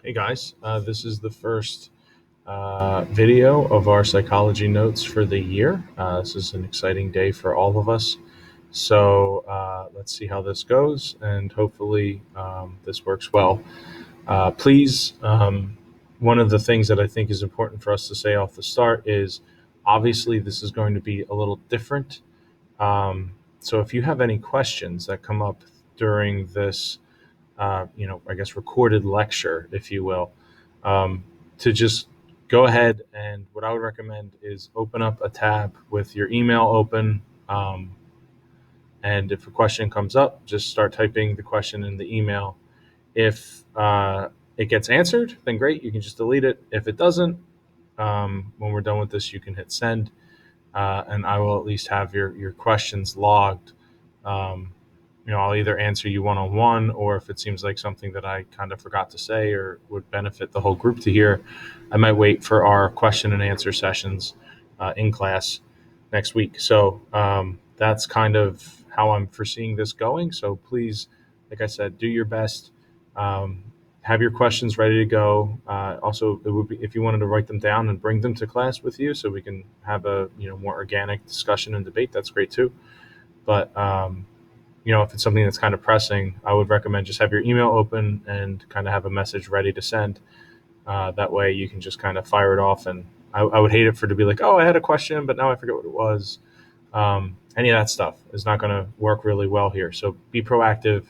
Hey guys, this is the first video of our psychology notes for the year. This is an exciting day for all of us. So let's see how this goes, and hopefully this works well. Please, one of the things that I think is important for us to say off the start is obviously this is going to be a little different. So if you have any questions that come up during this I guess, recorded lecture, if you will, um, to just go ahead and what I would recommend is open up a tab with your email open. And if a question comes up, just start typing the question in the email. If it gets answered, then great, you can just delete it. If it doesn't, when we're done with this, you can hit send, and I will at least have your questions logged. Um, I'll either answer you one on one, or if it seems like something that I kind of forgot to say or would benefit the whole group to hear, I might wait for our question and answer sessions in class next week. So that's kind of how I'm foreseeing this going. So please, like I said, do your best. Um, have your questions ready to go. Also, it would be if you wanted to write them down and bring them to class with you, so we can have a more organic discussion and debate. That's great too. But if it's something that's kind of pressing, I would recommend just have your email open and kind of have a message ready to send. That way you can just kind of fire it off. And I would hate it for it to be like, oh, I had a question, but now I forget what it was. Any of that stuff is not going to work really well here. So be proactive,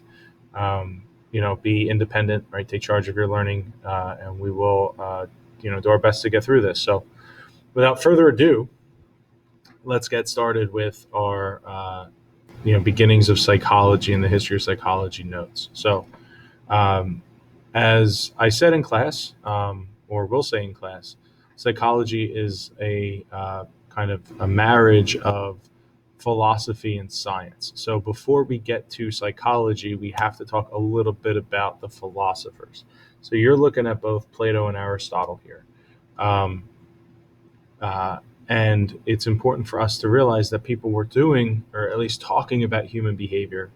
be independent, right? Take charge of your learning, and we will, do our best to get through this. So without further ado, let's get started with our beginnings of psychology and the history of psychology notes. So, as I said in class, or will say in class, psychology is a kind of a marriage of philosophy and science. So, before we get to psychology, we have to talk a little bit about the philosophers. So, you're looking at both Plato and Aristotle here. Um, uh, and it's important for us to realize that people were doing, or at least talking about human behavior,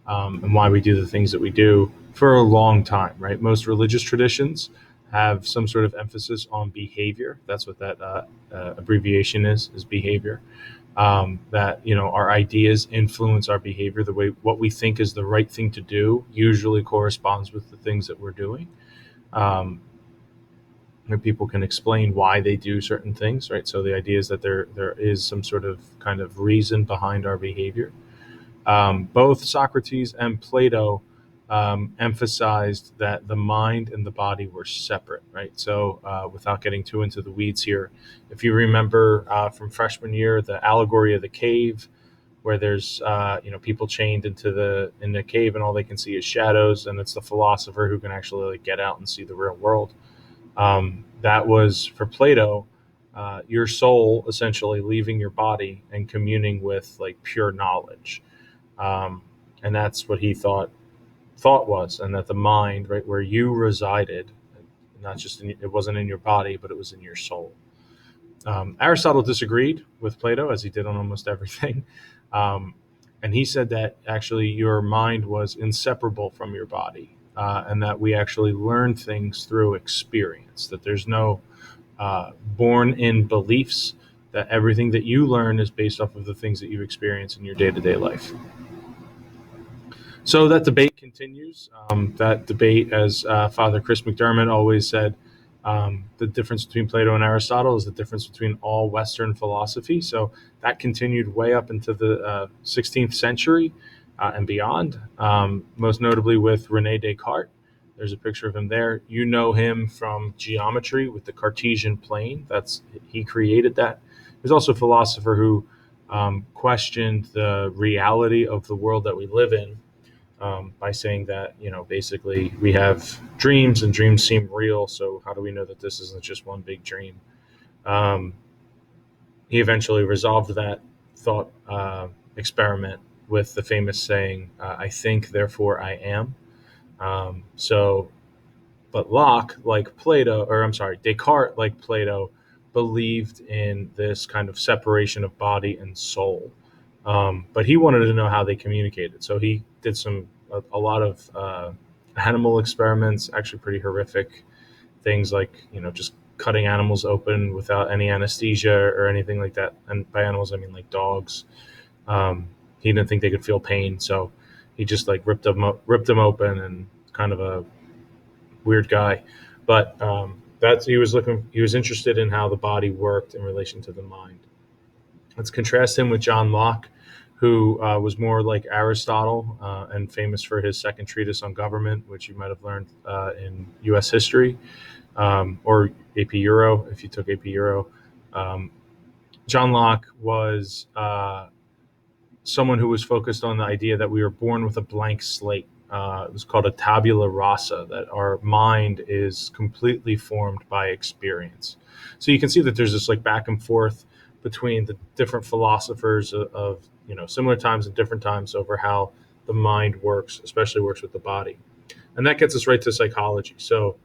and why we do the things that we do for a long time, right? Most religious traditions have some sort of emphasis on behavior. That's what that abbreviation is behavior. That our ideas influence our behavior. The way what we think is the right thing to do usually corresponds with the things that we're doing. Um, and people can explain why they do certain things, right? So the idea is that there is some sort of kind of reason behind our behavior. Both Socrates and Plato emphasized that the mind and the body were separate, right? So without getting too into the weeds here, if you remember from freshman year, the allegory of the cave, where there's people chained in the cave and all they can see is shadows, and it's the philosopher who can actually get out and see the real world. That was for Plato, your soul essentially leaving your body and communing with pure knowledge, um, and that's what he thought was, and that the mind, right where you resided, not just it wasn't in your body, but it was in your soul. Aristotle disagreed with Plato, as he did on almost everything. Um, and he said that actually your mind was inseparable from your body, and that we actually learn things through experience, that there's no born in beliefs, that everything that you learn is based off of the things that you experience in your day to day life. So that debate continues. That debate, as Father Chris McDermott always said, the difference between Plato and Aristotle is the difference between all Western philosophy. So that continued way up into the 16th century and beyond, most notably with Rene Descartes. There's a picture of him there. You know him from geometry with the Cartesian plane. He created that. There's also a philosopher who questioned the reality of the world that we live in, by saying that basically we have dreams and dreams seem real. So how do we know that this isn't just one big dream? Um, he eventually resolved that thought experiment with the famous saying, "I think, therefore I am." So, but Locke, like Plato, or I'm sorry, Descartes, like Plato, believed in this kind of separation of body and soul. But he wanted to know how they communicated. So he did a lot of animal experiments, actually pretty horrific, things like just cutting animals open without any anesthesia or anything like that. And by animals, I mean like dogs. Um, he didn't think they could feel pain, so he just like ripped them open, and kind of a weird guy. But that's he was interested in how the body worked in relation to the mind. Let's contrast him with John Locke, who was more like Aristotle and famous for his second treatise on government, which you might have learned in U.S. history or AP Euro if you took AP Euro. Um, John Locke was someone who was focused on the idea that we were born with a blank slate. It was called a tabula rasa, that our mind is completely formed by experience. So you can see that there's this like back and forth between the different philosophers of similar times and different times over how the mind works, especially works with the body. And that gets us right to psychology. So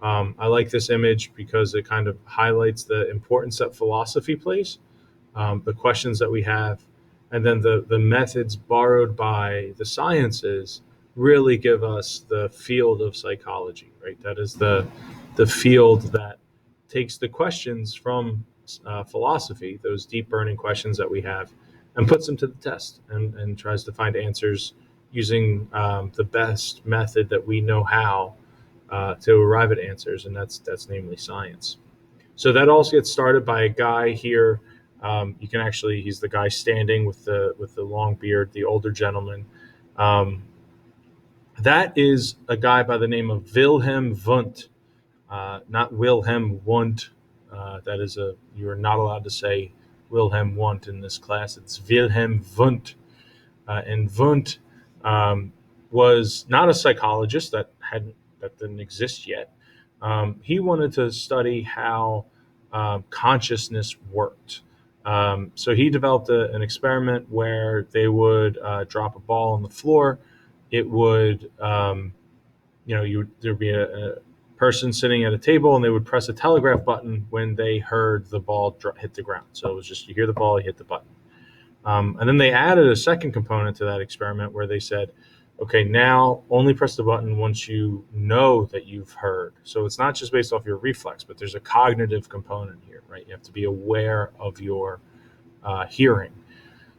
I like this image because it kind of highlights the importance that philosophy plays, the questions that we have, and then the methods borrowed by the sciences really give us the field of psychology, right? That is the field that takes the questions from philosophy, those deep burning questions that we have, and puts them to the test and tries to find answers using the best method that we know how to arrive at answers, and that's namely science. So that also gets started by a guy here. You can actually, he's the guy standing with the long beard, the older gentleman. Um, that is a guy by the name of Wilhelm Wundt, not Wilhelm Wundt. That is you are not allowed to say Wilhelm Wundt in this class. It's Wilhelm Wundt. And Wundt was not a psychologist that didn't exist yet. He wanted to study how consciousness worked. So he developed an experiment where they would drop a ball on the floor. It would, there'd be a person sitting at a table, and they would press a telegraph button when they heard the ball hit the ground. So it was just, you hear the ball, you hit the button. And then they added a second component to that experiment where they said, okay, now only press the button once you know that you've heard. So it's not just based off your reflex, but there's a cognitive component here, right? You have to be aware of your hearing.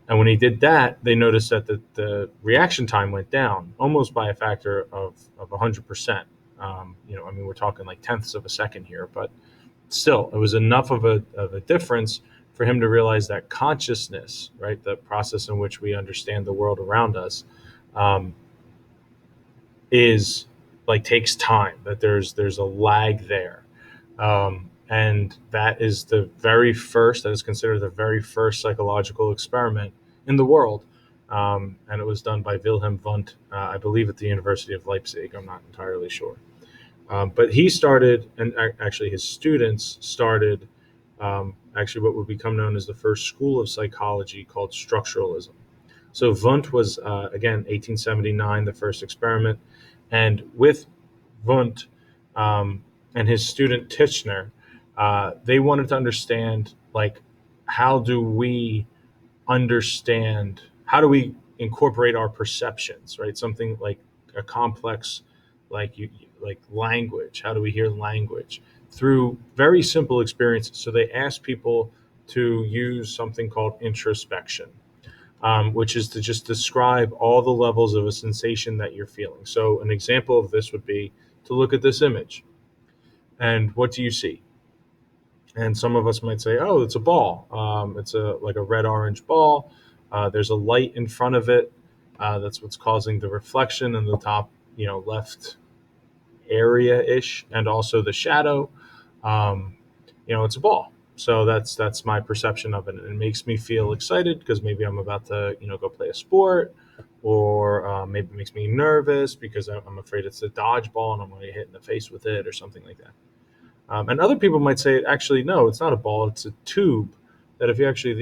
And when he did that, they noticed that the reaction time went down almost by a factor of 100%. We're talking like tenths of a second here, but still, it was enough of a difference for him to realize that consciousness, right, the process in which we understand the world around us, is like takes time. That there's a lag there, and that is that is considered the very first psychological experiment in the world, and it was done by Wilhelm Wundt, I believe, at the University of Leipzig. I'm not entirely sure. But he started, and actually his students started, actually what would become known as the first school of psychology called structuralism. So Wundt was, again, 1879, the first experiment. And with Wundt and his student Titchener, they wanted to understand, like, how do we incorporate our perceptions, right? Something like a complex, like language. How do we hear language through very simple experiences? So they asked people to use something called introspection, which is to just describe all the levels of a sensation that you're feeling. So an example of this would be to look at this image, and what do you see? And some of us might say, "Oh, it's a ball. It's like a red-orange ball. There's a light in front of it. That's what's causing the reflection in the top, left area-ish, and also the shadow. Um, it's a ball." So that's my perception of it. And it makes me feel excited because maybe I'm about to, go play a sport, or maybe it makes me nervous because I'm afraid it's a dodgeball and I'm going to get hit in the face with it or something like that. And other people might say, actually, no, it's not a ball, it's a tube. That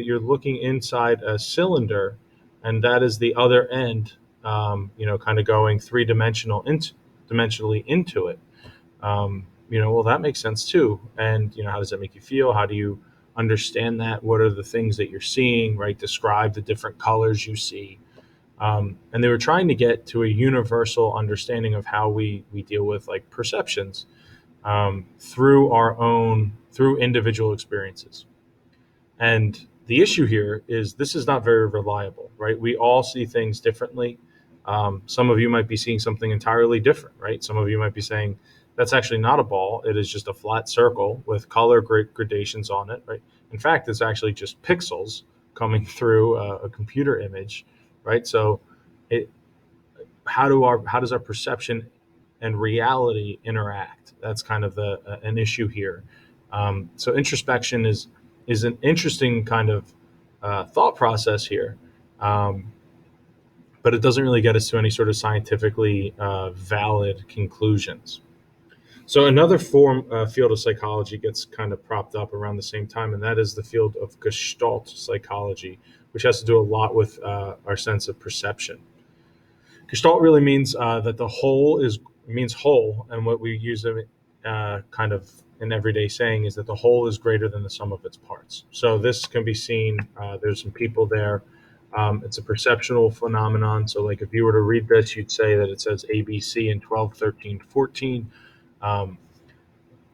you're looking inside a cylinder, and that is the other end, kind of going dimensionally into it. Well, that makes sense too. And, how does that make you feel? How do you understand that? What are the things that you're seeing, right? Describe the different colors you see. And they were trying to get to a universal understanding of how we deal with like perceptions. through individual experiences. And the issue here is this is not very reliable, right? We all see things differently. Some of you might be seeing something entirely different, right? Some of you might be saying that's actually not a ball; it is just a flat circle with color gradations on it, right? In fact, it's actually just pixels coming through a computer image, right? So, it how does our perception and reality interact? That's kind of an issue here. So introspection is an interesting kind of thought process here, um, but it doesn't really get us to any sort of scientifically valid conclusions. So another field of psychology gets kind of propped up around the same time, and that is the field of Gestalt psychology, which has to do a lot with our sense of perception. Gestalt really means that the whole is means whole, and what we use it kind of in everyday saying is that the whole is greater than the sum of its parts. So this can be seen. There's some people there. It's a perceptual phenomenon. So, like if you were to read this, you'd say that it says ABC in 12, 13, 14. Um,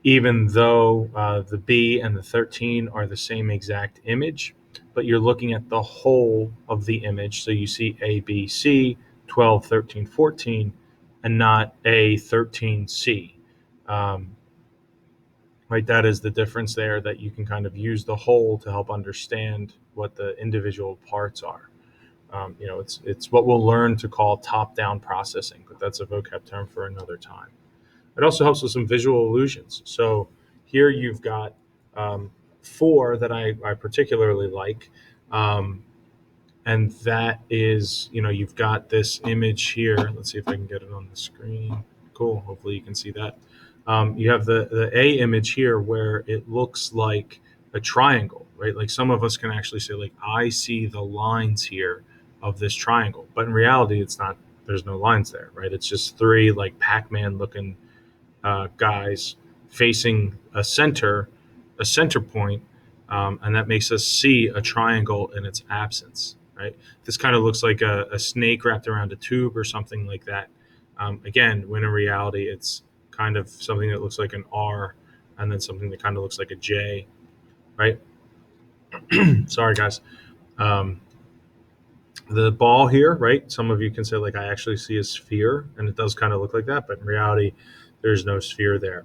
Even though the B and the 13 are the same exact image, but you're looking at the whole of the image. So you see A, B, C, 12, 13, 14, and not A, 13, C. Um, right? That is the difference there, that you can kind of use the whole to help understand what the individual parts are. It's what we'll learn to call top-down processing, but that's a vocab term for another time. It also helps with some visual illusions. So here you've got four that I particularly like. And that is, you've got this image here. Let's see if I can get it on the screen. Cool. Hopefully you can see that. You have the A image here where it looks like a triangle, right? Like some of us can actually say, like, I see the lines here of this triangle. But in reality, it's not, there's no lines there, right? It's just three like Pac-Man looking guys facing a center point, and that makes us see a triangle in its absence. Right. This kind of looks like a snake wrapped around a tube or something like that. Again, when in reality, it's kind of something that looks like an R, and then something that kind of looks like a J. Right. Sorry, guys. Um, the ball here, right? Some of you can say, like, I actually see a sphere, and it does kind of look like that, but in reality, there's no sphere there.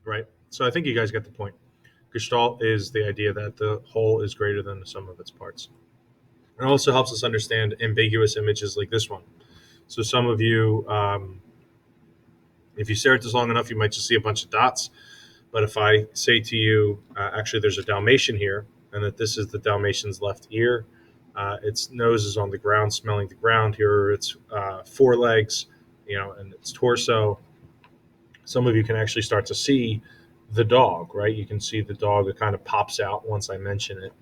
Right? So I think you guys get the point. Gestalt is the idea that the whole is greater than the sum of its parts. It also helps us understand ambiguous images like this one. So some of you, if you stare at this long enough, you might just see a bunch of dots. But if I say to you, actually, there's a Dalmatian here, and that this is the Dalmatian's left ear, its nose is on the ground, smelling the ground. Here are its forelegs, and its torso. Some of you can actually start to see the dog, right? You can see the dog. It kind of pops out once I mention it,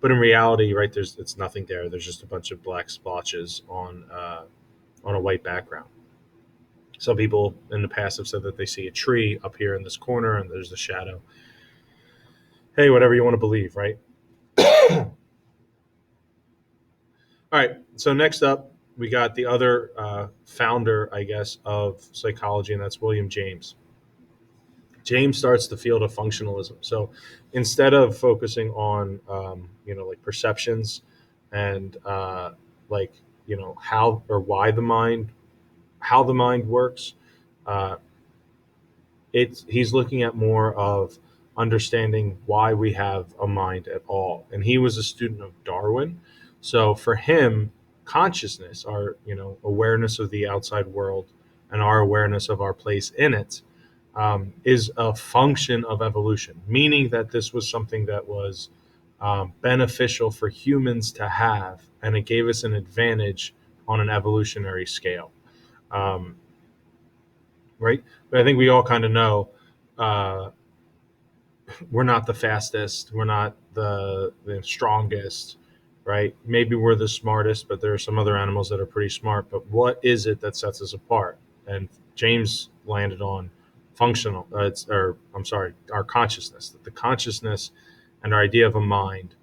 but in reality, right, it's nothing there. There's just a bunch of black splotches on a white background. Some people in the past have said that they see a tree up here in this corner, and there's a shadow. Hey, whatever you want to believe, right? All right. So next up, we got the other founder, I guess, of psychology, and that's William James. James starts the field of functionalism. So instead of focusing on, like perceptions and like, how or why how the mind works, uh, he's looking at more of understanding why we have a mind at all. And he was a student of Darwin. So for him, consciousness, our, awareness of the outside world and our awareness of our place in it, is a function of evolution, meaning that this was something that was beneficial for humans to have, and it gave us an advantage on an evolutionary scale. Um, right? But I think we all kind of know uh, we're not the fastest, we're not the strongest, right? Maybe we're the smartest, but there are some other animals that are pretty smart. But what is it that sets us apart? And James landed on functional, or I'm sorry, our consciousness. That the consciousness and our idea of a mind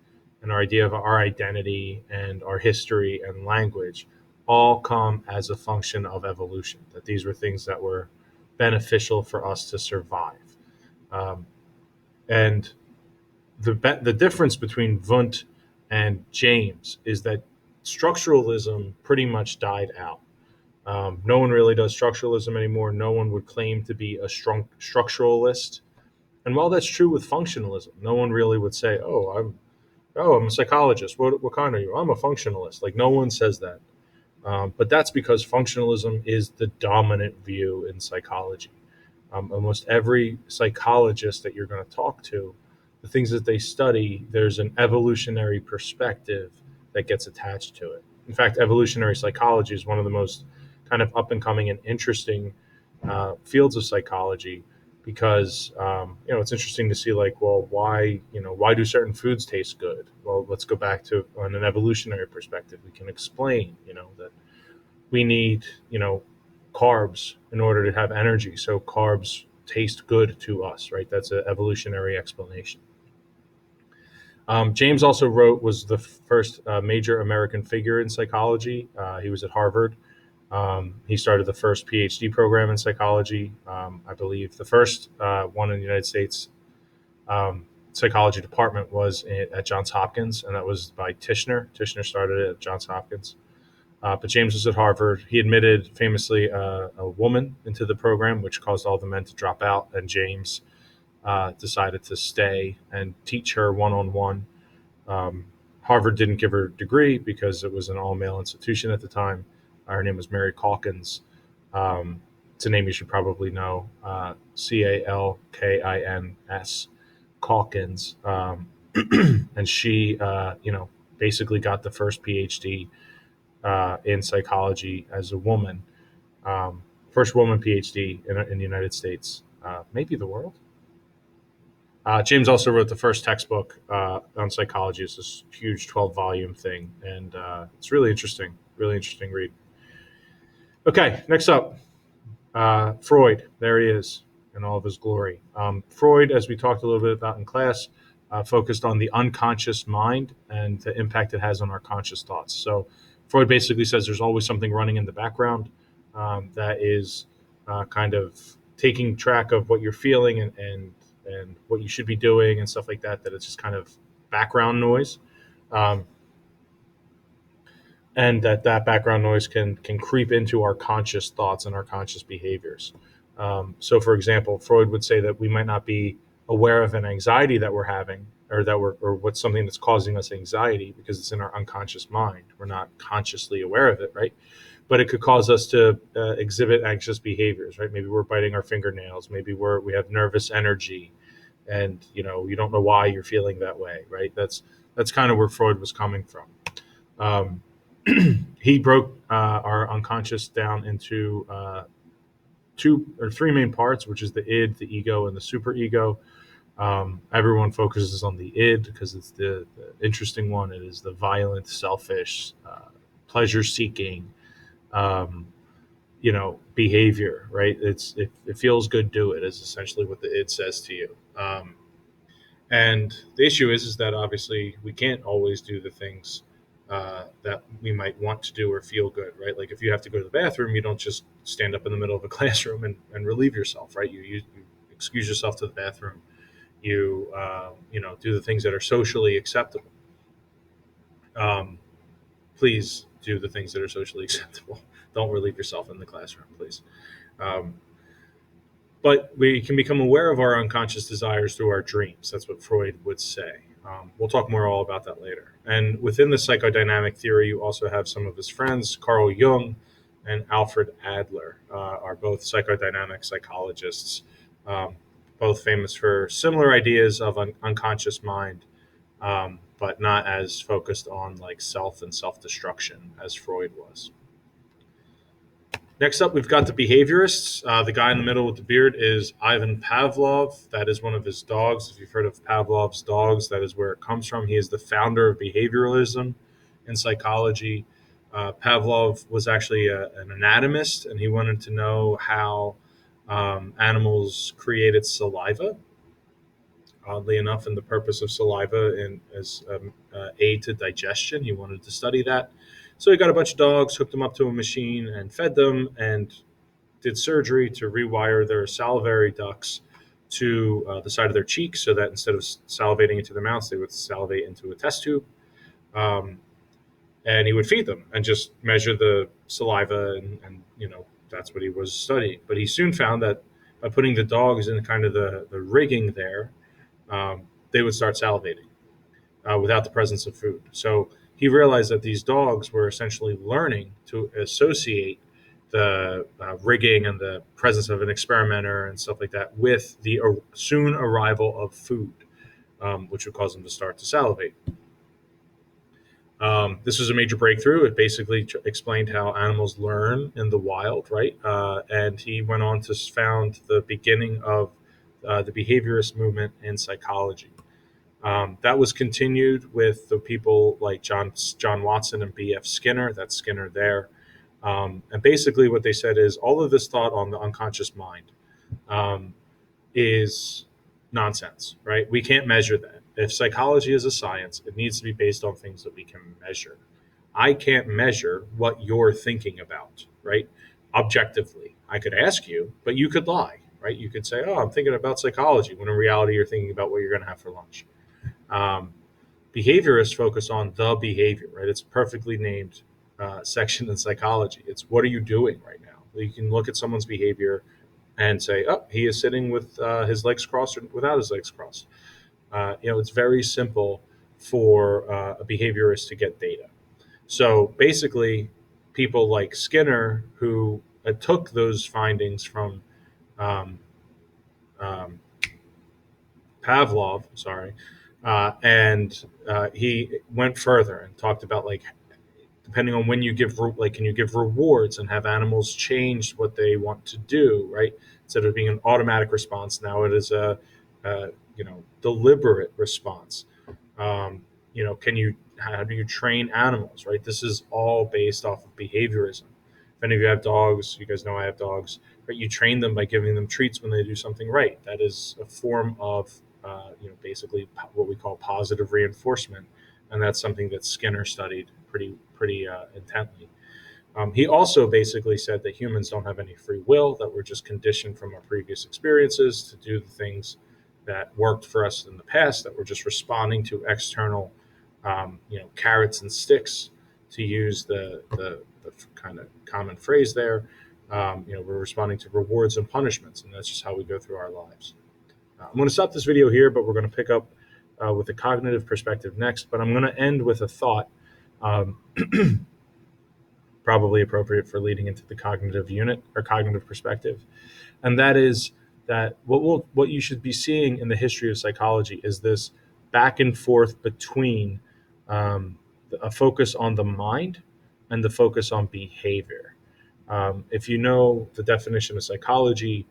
and our idea of our identity and our history and language all come as a function of evolution, that these were things that were beneficial for us to survive. Um, and the difference between Wundt and James is that structuralism pretty much died out. No one really does structuralism anymore. No one would claim to be a strong structuralist. And while that's true with functionalism, no one really would say, I'm a psychologist. What kind are you? I'm a functionalist." Like no one says that. But that's because functionalism is the dominant view in psychology. Almost every psychologist that you're going to talk to, the things that they study, there's an evolutionary perspective that gets attached to it. In fact, evolutionary psychology is one of the most kind of up and coming and interesting fields of psychology because it's interesting to see like, well, why do certain foods taste good? Well, let's go back to on an evolutionary perspective. We can explain that we need carbs in order to have energy, so carbs taste good to us, right? That's an evolutionary explanation. James also was the first major American figure in psychology. He was at Harvard. He started the first PhD program in psychology. I believe the first one in the United States psychology department was at Johns Hopkins, and that was by Tishner. Tishner started it at Johns Hopkins. But James was at Harvard. He admitted famously a woman into the program, which caused all the men to drop out, and James decided to stay and teach her one-on-one. Harvard didn't give her a degree because it was an all-male institution at the time. Her name was Mary Calkins. It's a name you should probably know, Calkins, Calkins. And she, basically got the first PhD in psychology as a woman. First woman PhD in the United States, maybe the world. James also wrote the first textbook on psychology. It's this huge 12-volume thing, and it's really interesting read. Okay, next up, Freud. There he is in all of his glory. Freud, as we talked a little bit about in class, focused on the unconscious mind and the impact it has on our conscious thoughts. So Freud basically says there's always something running in the background that is kind of taking track of what you're feeling and what you should be doing and stuff like that, that it's just kind of background noise. And that background noise can creep into our conscious thoughts and our conscious behaviors. So, for example, Freud would say that we might not be aware of an anxiety that we're having, or what's something that's causing us anxiety because it's in our unconscious mind. We're not consciously aware of it, right? But it could cause us to exhibit anxious behaviors, right? Maybe we're biting our fingernails. Maybe we have nervous energy, and you don't know why you're feeling that way, right? That's kind of where Freud was coming from. He broke our unconscious down into two or three main parts, which is the id, the ego, and the superego. Everyone focuses on the id because it's the interesting one. It is the violent, selfish, pleasure-seeking, behavior. Right? It feels good, do it. Is essentially what the id says to you. And the issue is that obviously we can't always do the things that we might want to do or feel good, right? Like if you have to go to the bathroom, you don't just stand up in the middle of a classroom and relieve yourself, right? You excuse yourself to the bathroom. You do the things that are socially acceptable. Please do the things that are socially acceptable. Don't relieve yourself in the classroom, please. But we can become aware of our unconscious desires through our dreams. That's what Freud would say. We'll talk more all about that later. And within the psychodynamic theory, you also have some of his friends, Carl Jung and Alfred Adler, are both psychodynamic psychologists, both famous for similar ideas of an unconscious mind, but not as focused on like self and self-destruction as Freud was. Next up, we've got the behaviorists. The guy in the middle with the beard is Ivan Pavlov. That is one of his dogs. If you've heard of Pavlov's dogs, that is where it comes from. He is the founder of behavioralism in psychology. Pavlov was actually an anatomist, and he wanted to know how animals created saliva. Oddly enough, and the purpose of saliva as aid to digestion. He wanted to study that. So he got a bunch of dogs, hooked them up to a machine, and fed them, and did surgery to rewire their salivary ducts to the side of their cheeks, so that instead of salivating into their mouths, they would salivate into a test tube. Um, and he would feed them and just measure the saliva, and that's what he was studying. But he soon found that by putting the dogs in kind of the rigging there, they would start salivating without the presence of food. So he realized that these dogs were essentially learning to associate the rigging and the presence of an experimenter and stuff like that with the soon arrival of food, which would cause them to start to salivate. This was a major breakthrough. It basically explained how animals learn in the wild, right? And he went on to found the beginning of the behaviorist movement in psychology. That was continued with the people like John Watson and B.F. Skinner. That's Skinner there. And basically what they said is all of this thought on the unconscious mind is nonsense, right? We can't measure that. If psychology is a science, it needs to be based on things that we can measure. I can't measure what you're thinking about, right? Objectively. I could ask you, but you could lie, right? You could say, oh, I'm thinking about psychology, when in reality you're thinking about what you're going to have for lunch. Um, Behaviorists focus on the behavior, right? It's a perfectly named section in psychology. It's what are you doing right now? You can look at someone's behavior and say, oh, he is sitting with his legs crossed or without his legs crossed. It's very simple for a behaviorist to get data. So basically, people like Skinner, who took those findings from um, um, Pavlov, and he went further and talked about, like, depending on when you give, like, can you give rewards and have animals change what they want to do, right? Instead of being an automatic response, now it is a deliberate response. How do you train animals, right? This is all based off of behaviorism. If any of you have dogs, you guys know I have dogs, but you train them by giving them treats when they do something right. That is a form of, basically what we call positive reinforcement, and that's something that Skinner studied pretty intently. He also basically said that humans don't have any free will, that we're just conditioned from our previous experiences to do the things that worked for us in the past, that we're just responding to external, carrots and sticks, to use the kind of common phrase there. We're responding to rewards and punishments, and that's just how we go through our lives. I'm going to stop this video here, but we're going to pick up with the cognitive perspective next. But I'm going to end with a thought, probably appropriate for leading into the cognitive unit or cognitive perspective, and that is that what you should be seeing in the history of psychology is this back and forth between a focus on the mind and the focus on behavior. If you know the definition of psychology,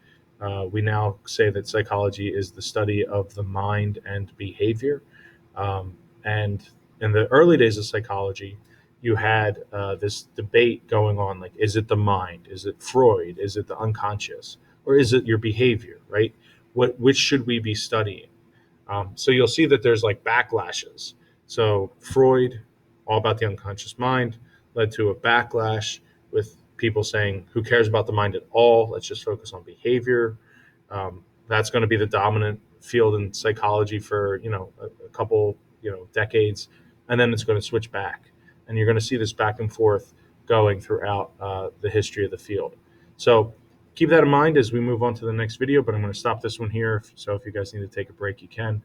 we now say that psychology is the study of the mind and behavior. And in the early days of psychology, you had this debate going on, like, is it the mind? Is it Freud? Is it the unconscious? Or is it your behavior, right? Which should we be studying? So you'll see that there's like backlashes. So Freud, all about the unconscious mind, led to a backlash with people saying, who cares about the mind at all? Let's just focus on behavior. That's going to be the dominant field in psychology for a couple decades, and then it's going to switch back, and you're going to see this back and forth going throughout the history of the field. So keep that in mind as we move on to the next video, but I'm going to stop this one here. So if you guys need to take a break, you can.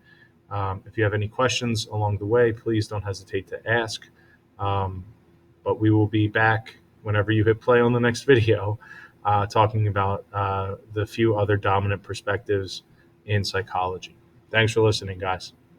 If you have any questions along the way, please don't hesitate to ask. But we will be back whenever you hit play on the next video, talking about the few other dominant perspectives in psychology. Thanks for listening, guys.